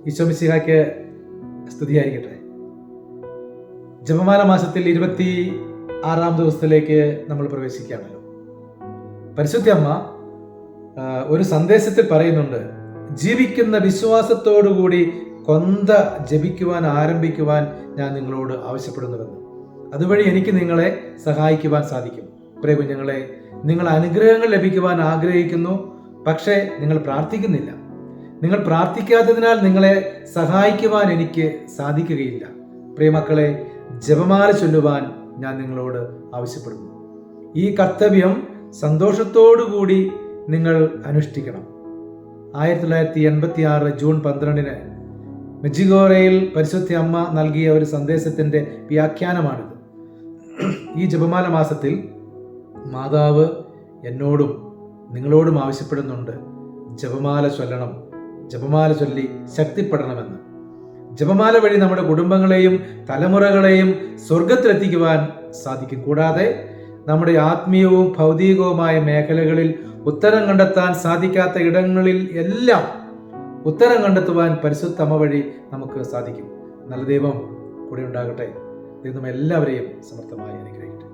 ഈശോ മിശിഹായ്ക്ക് സ്തുതിയായിരിക്കട്ടെ. ജപമാല മാസത്തിൽ 26-ാം ദിവസത്തിലേക്ക് നമ്മൾ പ്രവേശിക്കുകയാണല്ലോ. പരിശുദ്ധ അമ്മ ഒരു സന്ദേശത്തിൽ പറയുന്നുണ്ട്, ജീവിക്കുന്ന വിശ്വാസത്തോടുകൂടി കൊന്ത ജപിക്കുവാൻ ആരംഭിക്കുവാൻ ഞാൻ നിങ്ങളോട് ആവശ്യപ്പെടുന്നുവെന്ന്. അതുവഴി എനിക്ക് നിങ്ങളെ സഹായിക്കുവാൻ സാധിക്കും. പ്രിയ കുഞ്ഞുങ്ങളെ, നിങ്ങൾ അനുഗ്രഹങ്ങൾ ലഭിക്കുവാൻ ആഗ്രഹിക്കുന്നു, പക്ഷേ നിങ്ങൾ പ്രാർത്ഥിക്കുന്നില്ല. നിങ്ങൾ പ്രാർത്ഥിക്കാത്തതിനാൽ നിങ്ങളെ സഹായിക്കുവാൻ എനിക്ക് സാധിക്കുകയില്ല. പ്രിയമക്കളെ, ജപമാല ചൊല്ലുവാൻ ഞാൻ നിങ്ങളോട് ആവശ്യപ്പെടുന്നു. ഈ കർത്തവ്യം സന്തോഷത്തോടുകൂടി നിങ്ങൾ അനുഷ്ഠിക്കണം. 1986 ജൂൺ 12 മെജിഗോറയിൽ പരിശുദ്ധ അമ്മ നൽകിയ ഒരു സന്ദേശത്തിന്റെ വ്യാഖ്യാനമാണിത്. ഈ ജപമാല മാസത്തിൽ മാതാവ് എന്നോടും നിങ്ങളോടും ആവശ്യപ്പെടുന്നുണ്ട്, ജപമാല ചൊല്ലണം, ജപമാല ചൊല്ലി ശക്തിപ്പെടണമെന്ന്. ജപമാല വഴി നമ്മുടെ കുടുംബങ്ങളെയും തലമുറകളെയും സ്വർഗത്തിലെത്തിക്കുവാൻ സാധിക്കും. കൂടാതെ നമ്മുടെ ആത്മീയവും ഭൗതികവുമായ മേഖലകളിൽ ഉത്തരം കണ്ടെത്താൻ സാധിക്കാത്ത ഇടങ്ങളിൽ എല്ലാം ഉത്തരം കണ്ടെത്തുവാൻ പരിശുദ്ധ അമ്മ വഴി നമുക്ക് സാധിക്കും. നല്ല ദൈവം കൂടെ ഉണ്ടാകട്ടെ. ദൈവം എല്ലാവരെയും സമർത്ഥമായി അനുഗ്രഹിക്കട്ടെ.